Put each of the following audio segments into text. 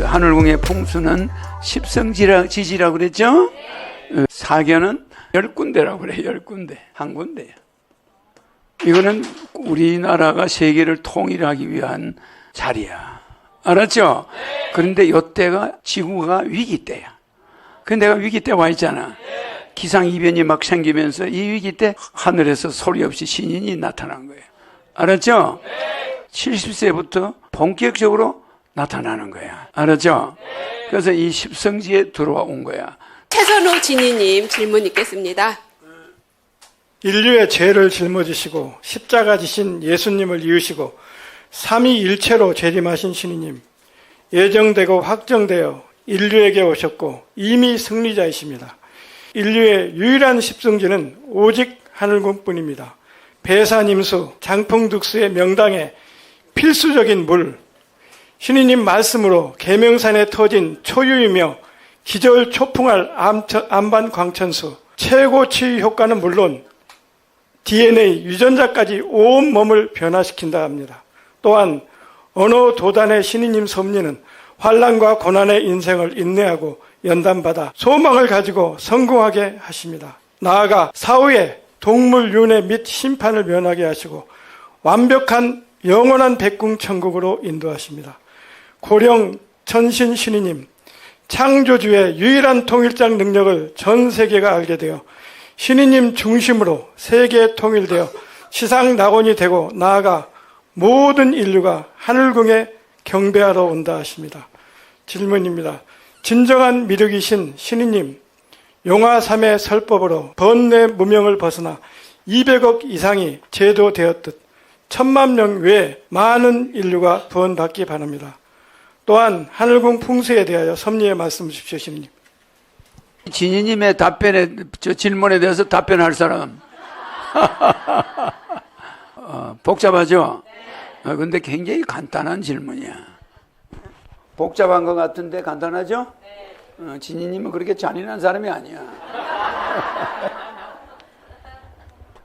하늘궁의 풍수는 십성지지라고 그랬죠? 사견은 10군데라고 그래요. 10군데. 한 군데예요. 이거는 우리나라가 세계를 통일하기 위한 자리야. 알았죠? 그런데 이때가 지구가 위기 때야. 근데 내가 위기 때 와 있잖아. 기상이변이 막 생기면서 이 위기 때 하늘에서 소리 없이 신인이 나타난 거예요. 알았죠? 70세부터 본격적으로 나타나는 거야. 알았죠? 그래서 이 십성지에 들어와 온 거야. 최선우 진희님 질문 있겠습니다. 인류의 죄를 짊어지시고 십자가 지신 예수님을 이으시고 삼위일체로 재림하신 신이님, 예정되고 확정되어 인류에게 오셨고 이미 승리자이십니다. 인류의 유일한 십성지는 오직 하늘궁뿐입니다. 배산임수, 장풍득수의 명당에 필수적인 물, 신이님 말씀으로 계명산에 터진 초유이며 기절초풍할 암반 광천수, 최고 치유 효과는 물론 DNA 유전자까지 온 몸을 변화시킨다 합니다. 또한 어느 도단의 신이님 섭리는 환난과 고난의 인생을 인내하고 연단받아 소망을 가지고 성공하게 하십니다. 나아가 사후에 동물 윤회 및 심판을 면하게 하시고 완벽한 영원한 백궁천국으로 인도하십니다. 고령 천신 신이님, 창조주의 유일한 통일장 능력을 전 세계가 알게 되어 신이님 중심으로 세계 통일되어 시상 낙원이 되고 나아가 모든 인류가 하늘궁에 경배하러 온다 하십니다. 질문입니다. 진정한 미륵이신 신이님, 용화삼의 설법으로 번뇌 무명을 벗어나 200억 이상이 제도되었듯 1000만 명 외에 많은 인류가 구원받기 바랍니다. 또한 하늘궁 풍수에 대하여 섭리의 말씀 주십시오, 신이님. 진희님의 답변에, 저 질문에 대해서 답변할 사람. 복잡하죠? 근데 굉장히 간단한 질문이야. 복잡한 것 같은데 간단하죠? 진희님은 그렇게 잔인한 사람이 아니야.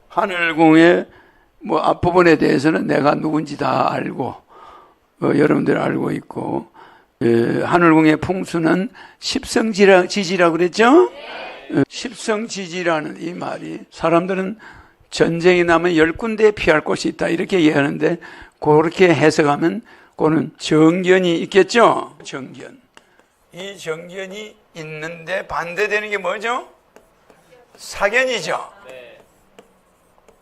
하늘궁의 앞부분에 대해서는 내가 누군지 다 알고, 여러분들 알고 있고, 하늘궁의 풍수는 십성지지라고 그랬죠? 십성지지라는 이 말이 사람들은 전쟁이 나면 10군데에 피할 곳이 있다 이렇게 이해하는데 그렇게 해석하면 그거는 정견이 있겠죠? 정견. 이 정견이 있는데 반대되는 게 뭐죠? 사견이죠?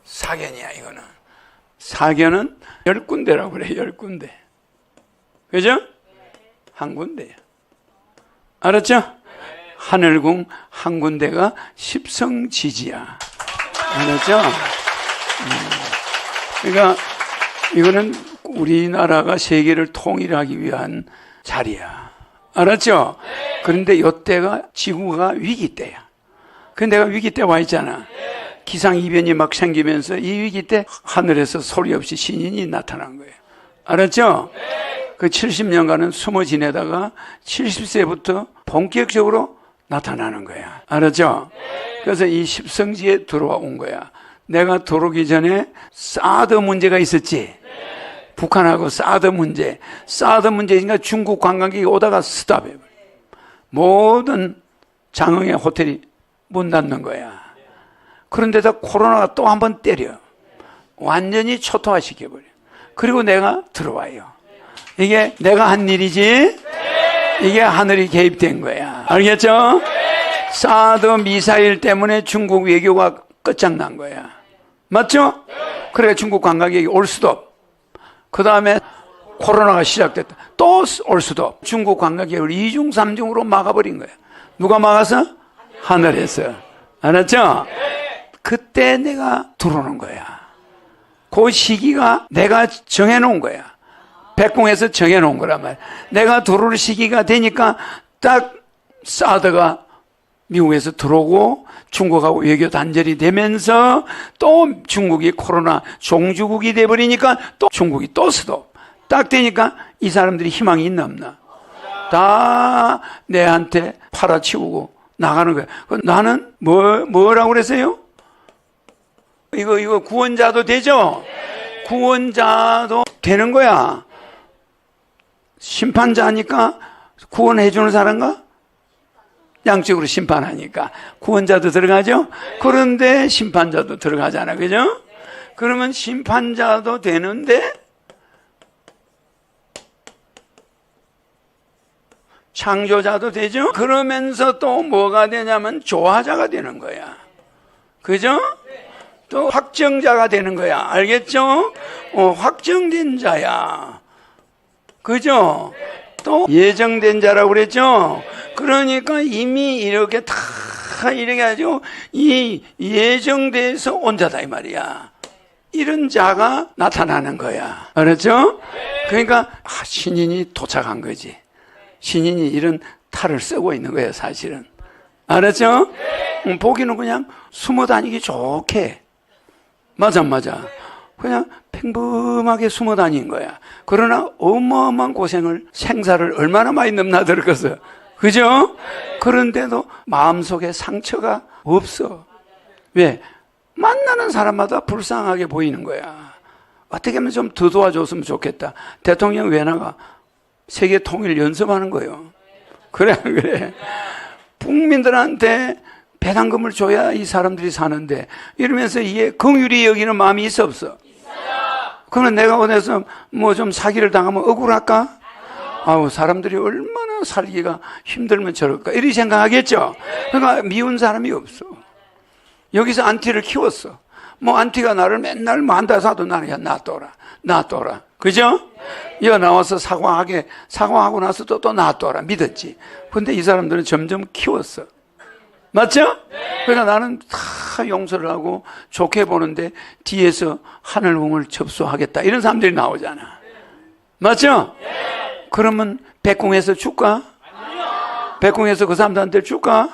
사견이야 이거는. 사견은 10군데라고 그래요. 10군데. 그죠? 한 군데야. 알았죠? 하늘궁 한 군데가 십성지지야. 알았죠? 그러니까 이거는 우리나라가 세계를 통일하기 위한 자리야. 알았죠? 그런데 이때가 지구가 위기 때야. 근데 내가 위기 때 와 있잖아. 기상이변이 막 생기면서 이 위기 때 하늘에서 소리 없이 신인이 나타난 거예요. 알았죠? 그 70년간은 숨어 지내다가 70세부터 본격적으로 나타나는 거야. 알았죠? 그래서 이 십성지에 들어와 온 거야. 내가 들어오기 전에 사드 문제가 있었지. 북한하고 사드 문제. 사드 문제니까 중국 관광객이 오다가 스탑해. 모든 장흥의 호텔이 문 닫는 거야. 그런데다 코로나가 또 한 번 때려. 완전히 초토화시켜버려. 그리고 내가 들어와요. 이게 내가 한 일이지? 이게 하늘이 개입된 거야. 알겠죠? 사드 미사일 때문에 중국 외교가 끝장난 거야. 맞죠? 그래 중국 관광객이 올 수도 없고 그 다음에 코로나가 시작됐다. 또 올 수도 없고 중국 관광객을 2중 3중으로 막아버린 거야. 누가 막아서? 하늘에서. 알았죠? 그때 내가 들어오는 거야. 그 시기가 내가 정해놓은 거야. 백궁에서 정해놓은 거란 말이야. 내가 들어올 시기가 되니까 딱 사드가 미국에서 들어오고 중국하고 외교 단절이 되면서 또 중국이 코로나 종주국이 돼버리니까 또 중국이 또 스톱. 딱 되니까 이 사람들이 희망이 있나 없나? 다 내한테 팔아치우고 나가는 거야. 나는 뭐라고 그랬어요? 이거 구원자도 되죠? 구원자도 되는 거야. 심판자니까 구원해주는 사람과 양쪽으로 심판하니까 구원자도 들어가죠. 그런데 심판자도 들어가잖아, 그죠? 그러면 심판자도 되는데 창조자도 되죠. 그러면서 또 뭐가 되냐면 조화자가 되는 거야, 그죠? 또 확정자가 되는 거야. 알겠죠? 확정된 자야, 그죠? 또 예정된 자라고 그랬죠? 그러니까 이미 이렇게 다 이렇게 가지고 이 예정돼서 온 자다 이 말이야. 이런 자가 나타나는 거야. 알았죠? 그러니까 신인이 도착한 거지. 신인이 이런 탈을 쓰고 있는 거예요, 사실은. 알았죠? 보기는 그냥 숨어 다니기 좋게. 맞아. 그냥 평범하게 숨어 다닌 거야. 그러나 어마어마한 고생을, 생사를 얼마나 많이 넘나들었겠어. 그죠? 그런데도 마음속에 상처가 없어. 왜? 만나는 사람마다 불쌍하게 보이는 거야. 어떻게 하면 좀 더 도와줬으면 좋겠다. 대통령 왜 나가? 세계 통일 연습하는 거예요. 그래. 국민들한테 배당금을 줘야 이 사람들이 사는데, 이러면서 이게 긍휼히 여기는 마음이 있어 없어? 그러면 내가 어디서 뭐 좀 사기를 당하면 억울할까? 아우, 사람들이 얼마나 살기가 힘들면 저럴까? 이렇게 생각하겠죠? 그러니까 미운 사람이 없어. 여기서 안티를 키웠어. 뭐 안티가 나를 맨날 만다 사도 나는 야, 놔둬라. 그죠? 여기 나와서 사과하고 나서 또 놔둬라. 믿었지. 근데 이 사람들은 점점 키웠어. 맞죠? 그러니까 나는 다 용서를 하고 좋게 보는데 뒤에서 하늘궁을 접수하겠다, 이런 사람들이 나오잖아. 맞죠? 그러면 백궁에서 줄까? 백궁에서 그 사람들한테 줄까?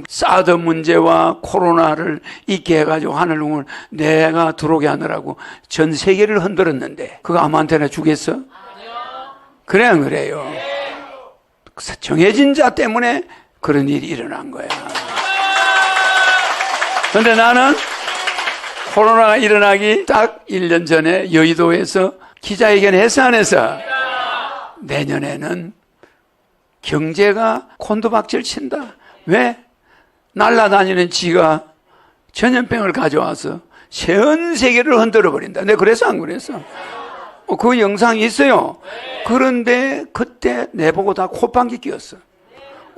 사드 문제와 코로나를 있게 해가지고 하늘궁을 내가 들어오게 하느라고 전 세계를 흔들었는데 그거 아무한테나 주겠어? 그래, 안 그래요? 정해진 자 때문에 그런 일이 일어난 거야. 그런데 나는 코로나가 일어나기 딱 1년 전에 여의도에서 기자회견을 했어, 안 했어? 내년에는 경제가 곤두박질 친다. 왜? 날아다니는 쥐가 전염병을 가져와서 전 세계를 흔들어 버린다. 내가 그래서 안 그랬어? 그 영상이 있어요. 그런데 그때 내보고 다 콧방귀 뀌었어.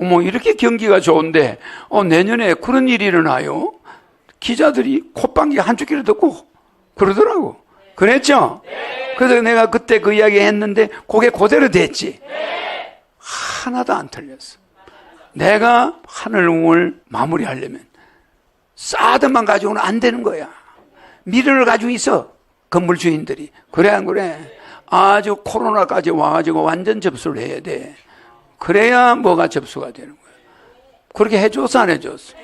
어머, 이렇게 경기가 좋은데 내년에 그런 일이 일어나요? 기자들이 콧방귀 한쪽 귀로 듣고 그러더라고. 그랬죠? 그래서 내가 그때 그 이야기 했는데 그게 그대로 됐지. 하나도 안 틀렸어. 내가 하늘궁을 마무리하려면 사드만 가지고는 안 되는 거야. 미래를 가지고 있어, 건물 주인들이. 그래, 안 그래? 아주 코로나까지 와가지고 완전 접수를 해야 돼. 그래야 뭐가 접수가 되는 거야. 그렇게 해줬어, 안 해줬어?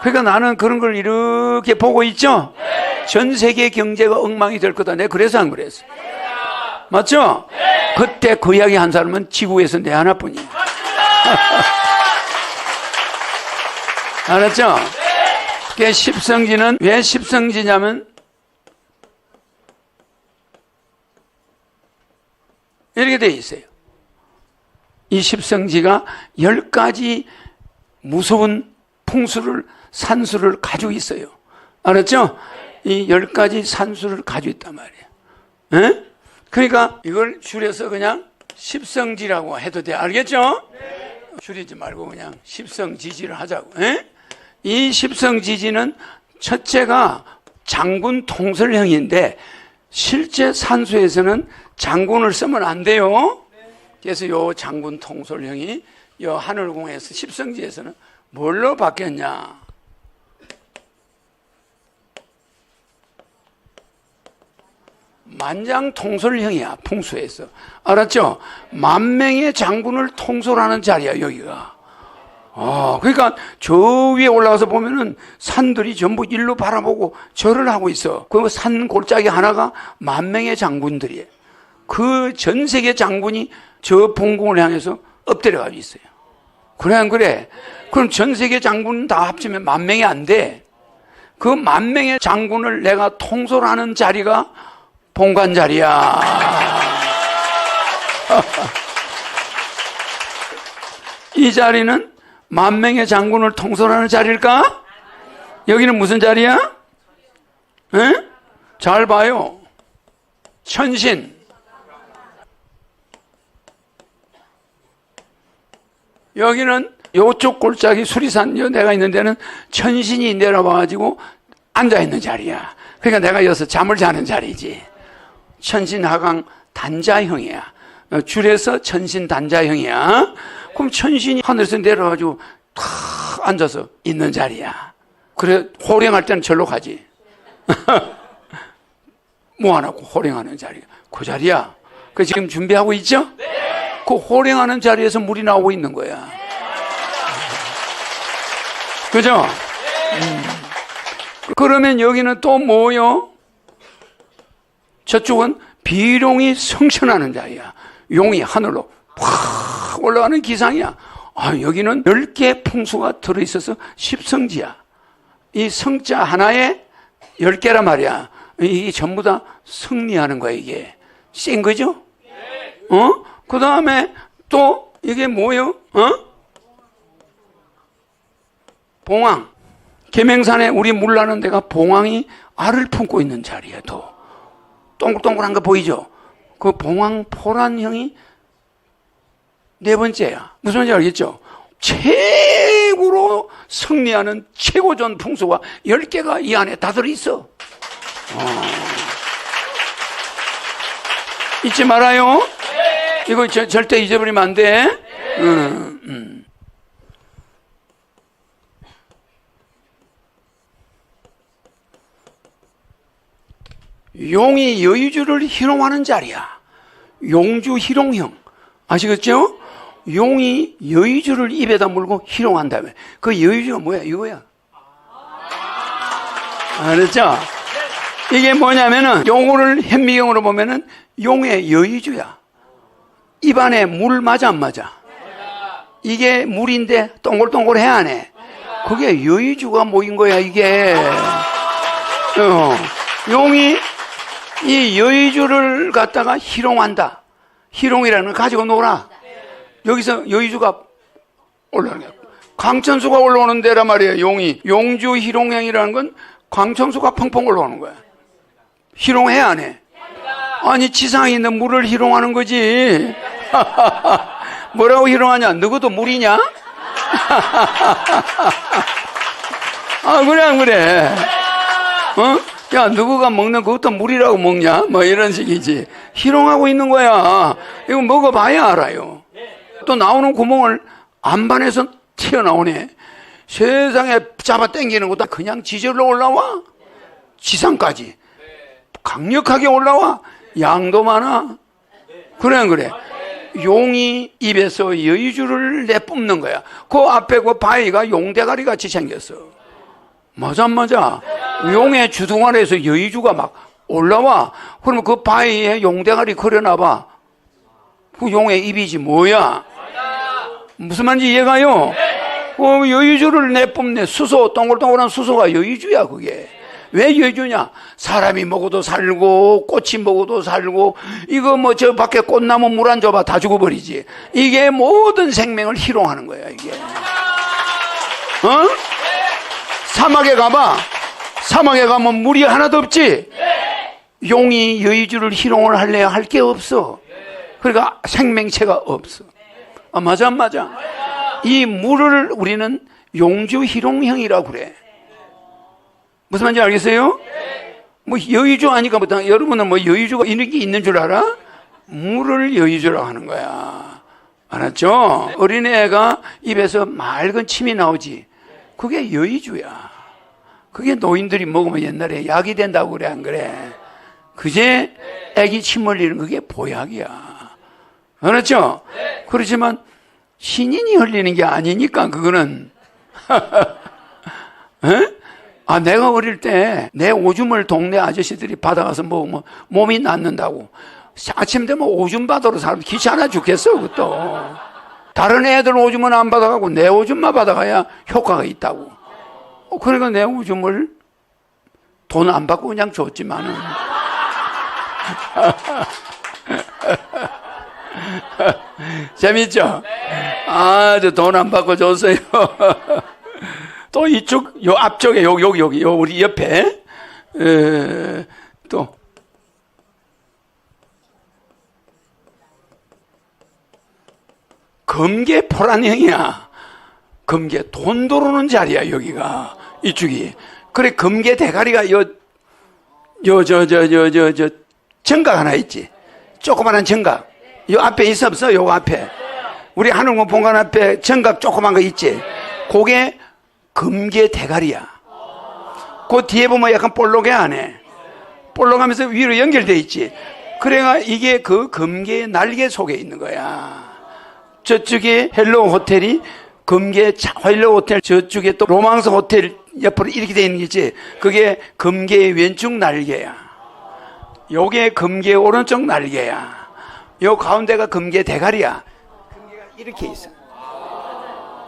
그러니까 나는 그런 걸 이렇게 보고 있죠? 전 세계 경제가 엉망이 될 거다. 내가 그래서 안 그랬어. 맞죠? 그때 그 이야기 한 사람은 지구에서 내 하나뿐이야. 알았죠? 그게 십성지는 왜 십성지냐면 이렇게 돼 있어요. 이 십성지가 10가지 무서운 풍수를, 산수를 가지고 있어요. 알았죠? 이 10가지 산수를 가지고 있단 말이에요. 에? 그러니까 이걸 줄여서 그냥 십성지라고 해도 돼. 알겠죠? 줄이지 말고 그냥 십성지지를 하자고. 에? 이 십성지지는 첫째가 장군 통솔형인데 실제 산수에서는 장군을 쓰면 안 돼요. 그래서 요 장군 통솔형이 요 하늘궁에서 십성지에서는 뭘로 바뀌었냐? 만장통솔형이야, 풍수에서. 알았죠? 만명의 장군을 통솔하는 자리야, 여기가. 그러니까 저 위에 올라가서 보면은 산들이 전부 일로 바라보고 절을 하고 있어. 그 산 골짜기 하나가 만명의 장군들이에요. 그 전 세계 장군이 저 봉공을 향해서 엎드려가지고 있어요. 그래, 안 그래? 그럼 전 세계 장군 다 합치면 10,000명이 안 돼. 그 10,000명의 장군을 내가 통솔하는 자리가 본관 자리야. 이 자리는 10,000명의 장군을 통솔하는 자리일까? 여기는 무슨 자리야? 에? 잘 봐요. 천신. 여기는 요쪽 골짜기 수리산 내가 있는 데는 천신이 내려와가지고 앉아있는 자리야. 그러니까 내가 여기서 잠을 자는 자리지. 천신하강 단자형이야. 줄에서 천신 단자형이야. 그럼 천신이 하늘에서 내려와가지고 탁 앉아서 있는 자리야. 그래 호령할 때는 절로 가지. 뭐 안 하고 호령하는 자리야. 그 자리야. 그 지금 준비하고 있죠? 그 호령하는 자리에서 물이 나오고 있는 거야. 그죠? 그러면 여기는 또 뭐요? 저쪽은 비룡이 성천하는 자리야. 용이 하늘로 팍 올라가는 기상이야. 아, 여기는 10개 풍수가 들어있어서 십성지야. 이 성자 하나에 10개란 말이야. 이게 전부 다 승리하는 거야, 이게. 센 거죠? 그 다음에 또 이게 뭐예요? 봉황. 계명산에 우리 물 나는 데가 봉황이 알을 품고 있는 자리야. 또 동글동글한 거 보이죠? 그 봉황 포란형이 4번째야. 무슨 말인지 알겠죠? 최고로 승리하는 최고전 풍수가 10개가 이 안에 다 들어있어. 잊지 말아요. 이거 절대 잊어버리면 안 돼. 용이 여의주를 희롱하는 자리야. 용주 희롱형. 아시겠죠? 용이 여의주를 입에다 물고 희롱한다며. 그 여의주가 뭐야? 이거야. 알았죠? 이게 뭐냐면은 용어를 현미경으로 보면은 용의 여의주야. 입안에 물 맞아 안 맞아? 이게 물인데 동글동글해 안 해? 그게 여의주가 모인 거야 이게. 용이 이 여의주를 갖다가 희롱한다. 희롱이라는 걸 가지고 놀아. 여기서 여의주가 올라오는 거야. 강천수가 올라오는 데란 말이에요. 용이. 용주 희롱행이라는 건 강천수가 펑펑 올라오는 거야. 희롱해 안 해? 아니 지상에 있는 물을 희롱하는 거지. 뭐라고 희롱하냐? 너희도 물이냐? 아 그래 안 그래? 야 누구가 먹는 그것도 물이라고 먹냐? 뭐 이런 식이지. 희롱하고 있는 거야. 이거 먹어봐야 알아요. 또 나오는 구멍을 안반에서 튀어나오네. 세상에 잡아 당기는 것도 그냥 지절로 올라와. 지상까지 강력하게 올라와. 양도 많아. 그래 안 그래? 용이 입에서 여의주를 내뿜는 거야. 그 앞에 그 바위가 용대가리 같이 생겼어. 맞아 안 맞아? 용의 주둥아리에서 여의주가 막 올라와. 그러면 그 바위에 용대가리 그려놔봐. 그 용의 입이지 뭐야? 무슨 말인지 이해가요? 그 여의주를 내뿜네. 수소, 동글동글한 수소가 여의주야 그게. 왜 여의주냐? 사람이 먹어도 살고 꽃이 먹어도 살고 이거 뭐 저 밖에 꽃나무 물 안 줘봐 다 죽어버리지. 이게 모든 생명을 희롱하는 거야 이게. 사막에 가봐. 사막에 가면 물이 하나도 없지. 용이 여의주를 희롱을 할래야 할 게 없어. 그러니까 생명체가 없어. 아, 맞아 안 맞아? 이 물을 우리는 용주 희롱형이라고 그래. 무슨 말인지 알겠어요? 뭐 여의주 하니까 보통 여러분은 뭐 여의주가 이런 게 있는 줄 알아? 물을 여의주라고 하는 거야. 알았죠? 어린애가 입에서 맑은 침이 나오지. 그게 여의주야. 그게 노인들이 먹으면 옛날에 약이 된다고 그래 안 그래? 그제 애기 침 흘리는 그게 보약이야. 알았죠? 그렇지만 신인이 흘리는 게 아니니까 그거는 아 내가 어릴 때 내 오줌을 동네 아저씨들이 받아가서 먹으면 몸이 낫는다고. 아침 되면 오줌 받으러 사람 귀찮아 죽겠어 그것도. 다른 애들 오줌은 안 받아가고 내 오줌만 받아가야 효과가 있다고. 그러니까 내 오줌을 돈 안 받고 그냥 줬지만은. 재밌죠? 아주 돈 안 받고 줬어요. 또 이쪽, 요 앞쪽에, 여기, 우리 옆에, 또, 금괴 포란형이야. 금괴, 돈 들어오는 자리야, 여기가. 이쪽이. 그래, 금괴 대가리가 정각 하나 있지. 조그만한 정각. 요 앞에 있어, 없어? 요 앞에. 우리 하늘문 본관 앞에 정각 조그만 거 있지. 그게 금괴 대가리야. 그 뒤에 보면 약간 볼록해 안 해. 볼록하면서 위로 연결돼 있지. 그래가 이게 그 금괴 날개 속에 있는 거야. 저쪽에 헬로 호텔이 금괴 헬로 호텔, 저쪽에 또 로망스 호텔 옆으로 이렇게 돼 있는 게 있지. 그게 금괴 왼쪽 날개야. 요게 금괴 오른쪽 날개야. 요 가운데가 금괴 대가리야. 금괴가 이렇게 있어.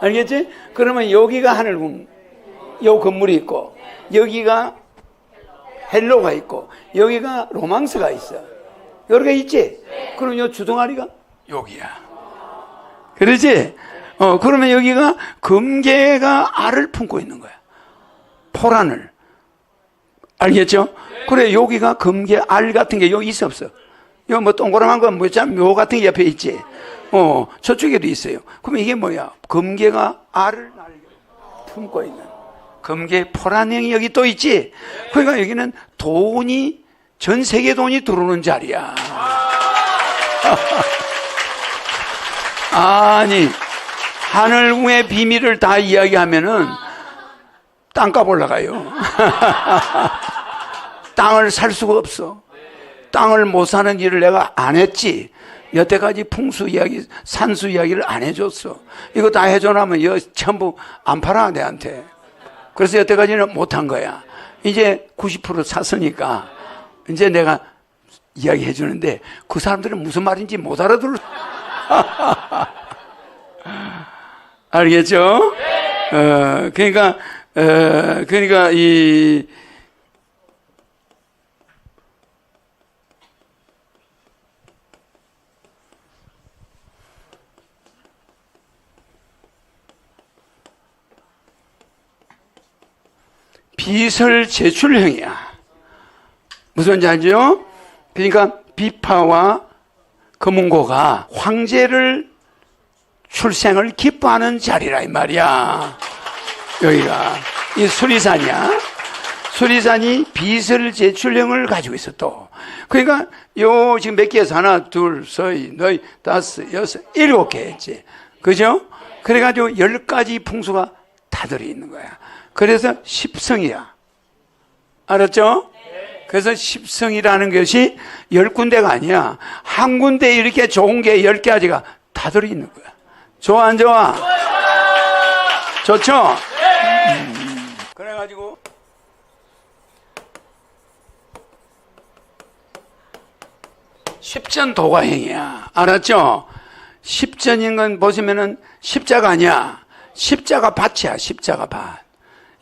알겠지? 그러면 여기가 하늘궁, 요 건물이 있고, 여기가 헬로가 있고, 여기가 로망스가 있어. 여러 개 있지? 그럼 요 주둥아리가 여기야. 그러지? 그러면 여기가 금괴가 알을 품고 있는 거야. 포란을. 알겠죠? 그래, 여기가 금괴 알 같은 게 여기 있어, 없어? 여기 뭐 동그란 거, 묘 같은 게 옆에 있지? 저쪽에도 있어요. 그럼 이게 뭐야? 금괴가 알을 품고 있는. 금괴 포란형이 여기 또 있지? 그러니까 여기는 돈이, 전 세계 돈이 들어오는 자리야. 아니, 하늘궁의 비밀을 다 이야기하면은 땅값 올라가요. 땅을 살 수가 없어. 땅을 못 사는 일을 내가 안 했지. 여태까지 풍수 이야기, 산수 이야기를 안 해줬어. 이거 다 해줘나면 이거 전부 안 팔아, 내한테. 그래서 여태까지는 못한 거야. 이제 90% 샀으니까 이제 내가 이야기 해주는데 그 사람들은 무슨 말인지 못 알아들어. 알겠죠? 그러니까 이 비설 제출형이야. 무슨 말이죠? 그러니까 비파와 금은고가 황제를 출생을 기뻐하는 자리라 이 말이야. 여기가 이 수리산이야. 수리산이 비설 제출형을 가지고 있어 또. 그러니까 요 지금 몇 개에서 하나, 둘, 셋, 넷, 다섯, 여섯, 일곱 개 했지. 그죠? 그래가지고 10가지 풍수가 다 들어있는 거야. 그래서 십성이야. 알았죠? 그래서 십성이라는 것이 10군데가 아니야. 한 군데 이렇게 좋은 게 10가지가 다 들어있는 거야. 좋아, 안 좋아? 좋죠? 그래가지고, 십전도가행이야. 알았죠? 십전인 건 보시면은 십자가 아니야. 십자가 밭이야, 십자가 밭.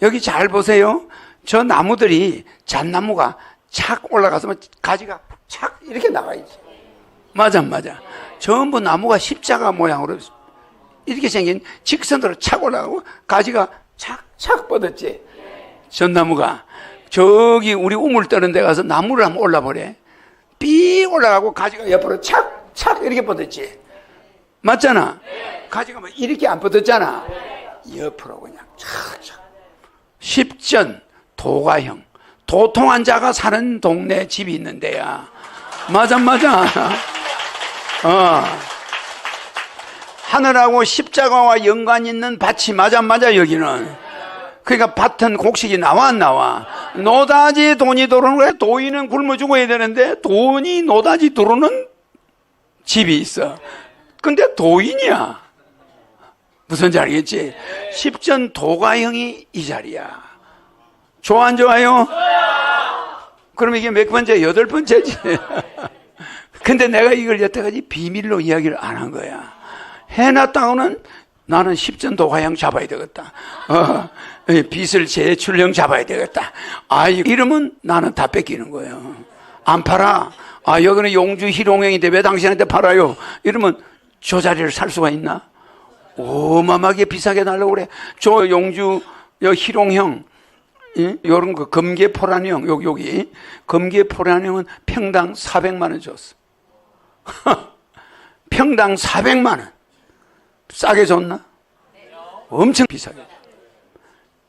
여기 잘 보세요. 저 나무들이, 잣나무가 착 올라가서 가지가 착 이렇게 나가 있지. 맞아. 전부 나무가 십자가 모양으로 이렇게 생긴 직선으로 착 올라가고 가지가 착 뻗었지. 전나무가. 저기 우리 우물 떠는 데 가서 나무를 한번 올라보래. 삐 올라가고 가지가 옆으로 착 이렇게 뻗었지. 맞잖아. 가지가 뭐 이렇게 안 뻗었잖아. 옆으로 그냥 착. 십전 도가형. 도통한 자가 사는 동네 집이 있는 데야. 맞아. 하늘하고 십자가와 연관 있는 밭이 맞아 여기는. 그러니까 밭은 곡식이 나와 안 나와. 노다지 돈이 들어오는 거야. 도인은 굶어 죽어야 되는데 돈이 노다지 들어오는 집이 있어. 근데 도인이야. 무슨지 알겠지? 십전 도가형이 이 자리야. 좋아 안 좋아요? 그럼 이게 몇 번째? 8번째지. 근데 내가 이걸 여태까지 비밀로 이야기를 안 한 거야. 해놨다고는 나는 십전도 화양 잡아야 되겠다. 빚을 재출령 잡아야 되겠다. 이러면 나는 다 뺏기는 거예요. 안 팔아. 여기는 용주 희롱형인데 왜 당신한테 팔아요? 이러면 저 자리를 살 수가 있나? 어마어마하게 비싸게 달라고 그래. 저 용주 희롱형, 요런 거 금계포란형, 여기 금계포란형은 평당 400만 원 줬어. 평당 400만 원. 싸게 줬나? 엄청 비싸게.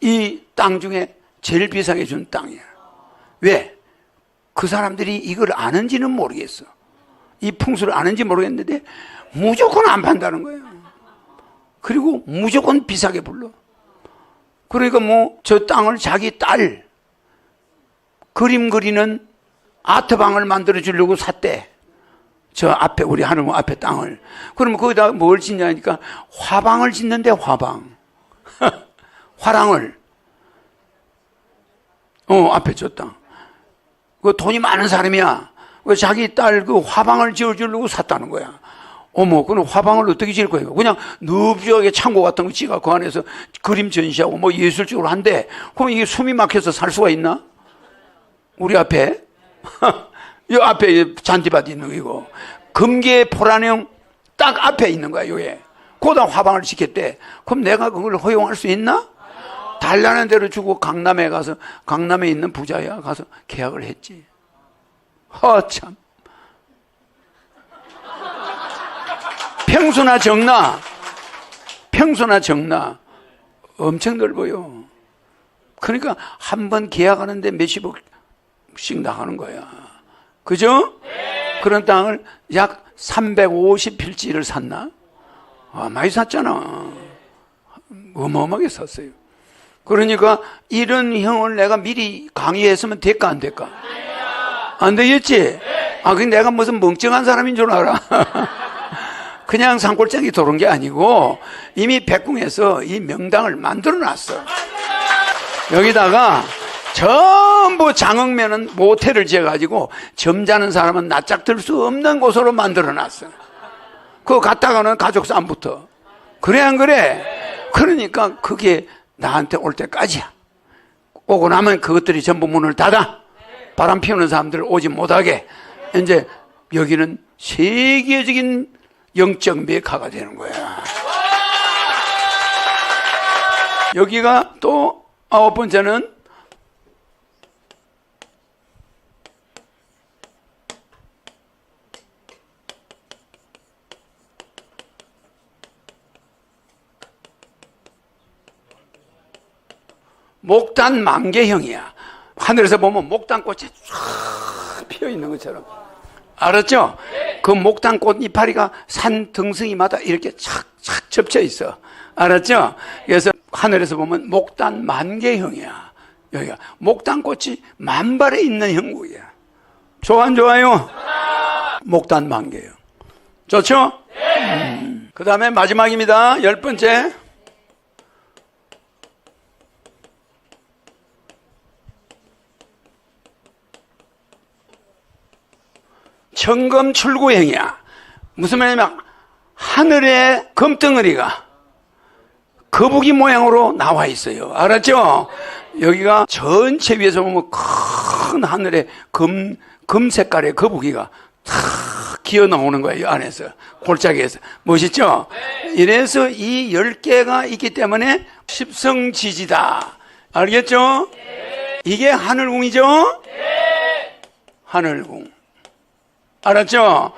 이 땅 중에 제일 비싸게 준 땅이야. 왜? 그 사람들이 이걸 아는지는 모르겠어. 이 풍수를 아는지 모르겠는데 무조건 안 판다는 거예요. 그리고 무조건 비싸게 불러. 그러니까 저 땅을 자기 딸 그림 그리는 아트방을 만들어 주려고 샀대. 저 앞에, 우리 하늘 앞에 땅을. 그러면 거기다 뭘 짓냐니까 화방을 짓는데, 화방. 화랑을. 앞에 저 땅. 그 돈이 많은 사람이야. 그 자기 딸 그 화방을 지어주려고 샀다는 거야. 그럼 화방을 어떻게 지을 거예요? 그냥 넓적하게 창고 같은 거 지가 그 안에서 그림 전시하고 예술적으로 한대. 그럼 이게 숨이 막혀서 살 수가 있나? 우리 앞에? 이 앞에 잔디밭 있는 거, 이거. 금계 포란형 딱 앞에 있는 거야, 요게. 거기다 화방을 짓겠대. 그럼 내가 그걸 허용할 수 있나? 달라는 대로 주고 강남에 있는 부자야 가서 계약을 했지. 참. 평수나 정나 엄청 넓어요. 그러니까 한 번 계약하는데 몇십억씩 나가는 거야. 그죠? 네. 그런 땅을 약 350필지를 샀나? 많이 샀잖아. 어마어마하게 샀어요. 그러니까 이런 형을 내가 미리 강의했으면 될까 안 될까? 안 되겠지? 근데 내가 무슨 멍청한 사람인 줄 알아. 그냥 산골짜기 도는 게 아니고 이미 백궁에서 이 명당을 만들어 놨어. 여기다가 전부 장흥면은 모텔을 지어가지고 점자는 사람은 낯짝 들 수 없는 곳으로 만들어 놨어. 그거 갔다가는 가족 싸움부터. 그래 안 그래? 그러니까 그게 나한테 올 때까지야. 오고 나면 그것들이 전부 문을 닫아. 바람 피우는 사람들 오지 못하게. 이제 여기는 세계적인 영적 메카가 되는 거야. 여기가 또 9번째는 목단 만개형이야. 하늘에서 보면 목단꽃이 쫙 피어 있는 것처럼. 알았죠? 그 목단꽃 이파리가 산 등성이마다 이렇게 착착 접쳐 있어. 알았죠? 그래서 하늘에서 보면 목단 만개형이야. 여기가 목단꽃이 만발에 있는 형국이야. 좋아 안 좋아요? 목단 만개형. 좋죠? 그 다음에 마지막입니다. 10번째. 청검출구형이야. 무슨 말이냐면 하늘에 금덩어리가 거북이 모양으로 나와 있어요. 알았죠? 여기가 전체 위에서 보면 큰 하늘에 금 색깔의 거북이가 탁 기어 나오는 거예요. 이 안에서 골짜기에서. 멋있죠? 이래서 이 10개가 있기 때문에 십성지지다. 알겠죠? 이게 하늘궁이죠? 하늘궁. 알았죠?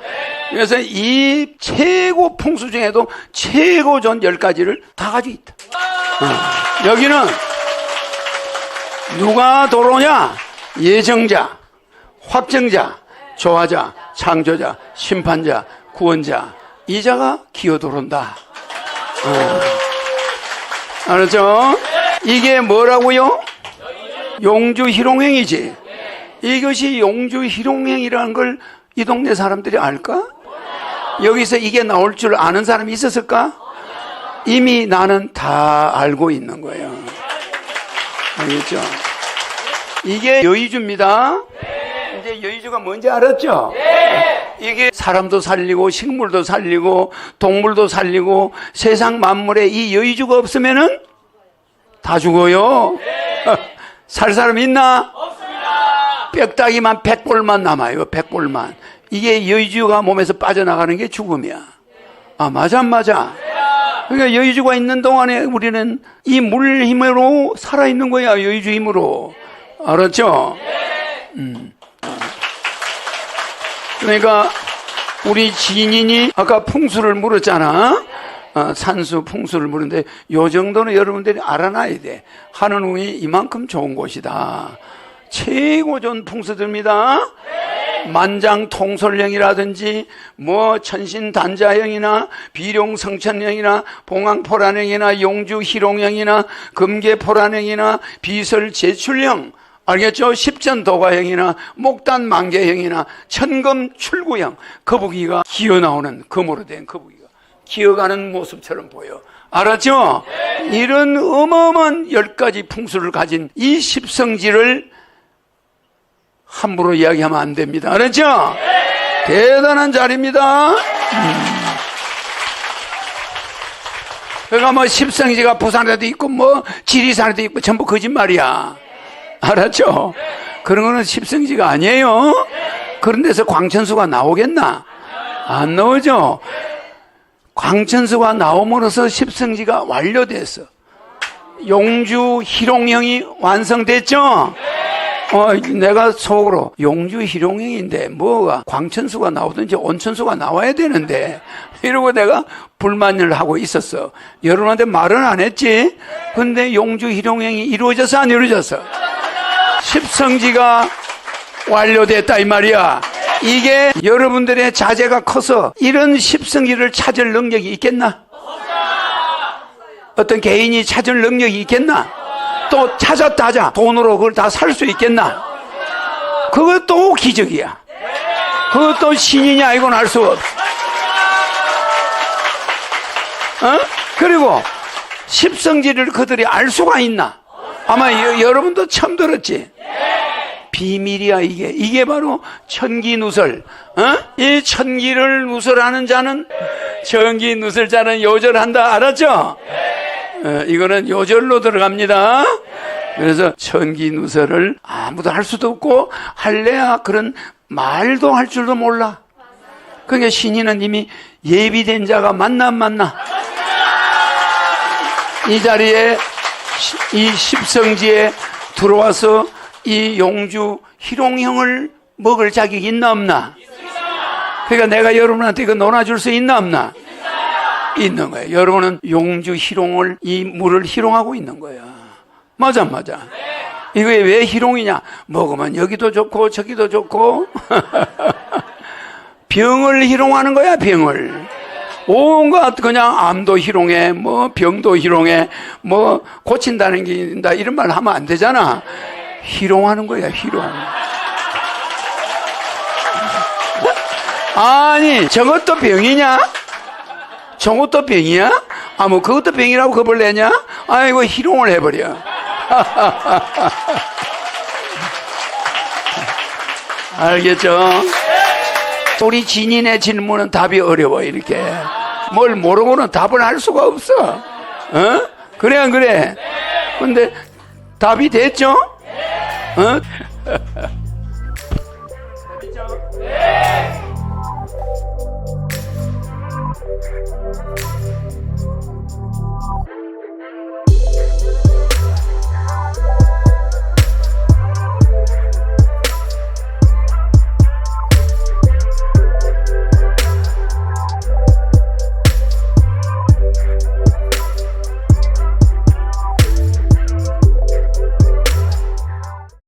그래서 이 최고 풍수 중에도 최고 좋은 10가지를 다 가지고 있다. 여기는 누가 들어오냐? 예정자, 확정자, 조화자, 창조자, 심판자, 구원자, 이자가 기어 들어온다. 알았죠? 이게 뭐라고요? 용주희롱행이지. 이것이 용주희롱행이라는 걸 이 동네 사람들이 알까? 여기서 이게 나올 줄 아는 사람이 있었을까? 이미 나는 다 알고 있는 거예요. 알겠죠? 이게 여의주입니다. 이제 여의주가 뭔지 알았죠? 이게 사람도 살리고 식물도 살리고 동물도 살리고 세상 만물에 이 여의주가 없으면은 다 죽어요. 살 사람 있나? 없습니다. 뼈다귀만 100볼만 남아요. 100볼만. 이게 여의주가 몸에서 빠져나가는 게 죽음이야. 아, 맞아. 그러니까 여의주가 있는 동안에 우리는 이 물 힘으로 살아있는 거야. 여의주 힘으로. 알았죠? 그러니까 우리 지인이 아까 풍수를 물었잖아. 산수 풍수를 물었는데 요 정도는 여러분들이 알아놔야 돼. 한원웅이 이만큼 좋은 곳이다. 최고 좋은 풍수들입니다. 만장통솔령이라든지 뭐 천신단자형이나 비룡성천령이나 봉황포란형이나 용주희롱형이나 금계포란형이나 비설제출형, 알겠죠? 십전도가형이나 목단만개형이나 천금출구형, 거북이가 기어나오는 금으로 된 거북이가 기어가는 모습처럼 보여. 알았죠? 이런 어마어마한 10가지 풍수를 가진 이 십성지를 함부로 이야기하면 안 됩니다. 알았죠? 대단한 자리입니다. 그러니까 뭐 십성지가 부산에도 있고 뭐 지리산에도 있고 전부 거짓말이야. 알았죠? 그런 거는 십성지가 아니에요. 그런 데서 광천수가 나오겠나? 안 나오죠? 광천수가 나옴으로써 십성지가 완료됐어. 용주 희롱형이 완성됐죠? 내가 속으로 용주 희롱형인데 뭐가 광천수가 나오든지 온천수가 나와야 되는데 이러고 내가 불만을 하고 있었어. 여러분한테 말은 안 했지? 근데 용주 희롱형이 이루어졌어, 안 이루어졌어? 십성지가 완료됐다 이 말이야. 이게 여러분들의 자제가 커서 이런 십성지를 찾을 능력이 있겠나? 어떤 개인이 찾을 능력이 있겠나? 또 찾았다 하자 돈으로 그걸 다 살 수 있겠나? 그것도 기적이야. 그것도 신이냐 이건 알 수 없어. 그리고 십성지를 그들이 알 수가 있나? 아마 여러분도 처음 들었지? 비밀이야. 이게 바로 천기누설. 이 천기를 누설하는 자는, 천기 누설자는 요절한다. 알았죠? 이거는 요절로 들어갑니다. 그래서 천기누설을 아무도 할 수도 없고 할래야 그런 말도 할 줄도 몰라. 그러니까 신인은 이미 예비된 자가 만나 이 자리에 이 십성지에 들어와서 이 용주 희롱형을 먹을 자격이 있나 없나? 그러니까 내가 여러분한테 이거 논아줄 수 있나 없나? 있는 거예요. 여러분은 용주 희롱을, 이 물을 희롱하고 있는 거야. 맞아. 이게 왜 희롱이냐? 먹으면 여기도 좋고 저기도 좋고 병을 희롱하는 거야. 병을 온갖 그냥 암도 희롱해, 뭐 병도 희롱해, 뭐 고친다는 게 있다 이런 말 하면 안 되잖아. 희롱하는 거야. 희롱. 아니 저것도 병이냐? 저것도 병이야? 뭐 그것도 병이라고 겁을 내냐? 아이고 희롱을 해버려. 알겠죠? 우리 진인의 질문은 답이 어려워. 이렇게 뭘 모르고는 답을 할 수가 없어. 그래 안 그래? 근데 답이 됐죠?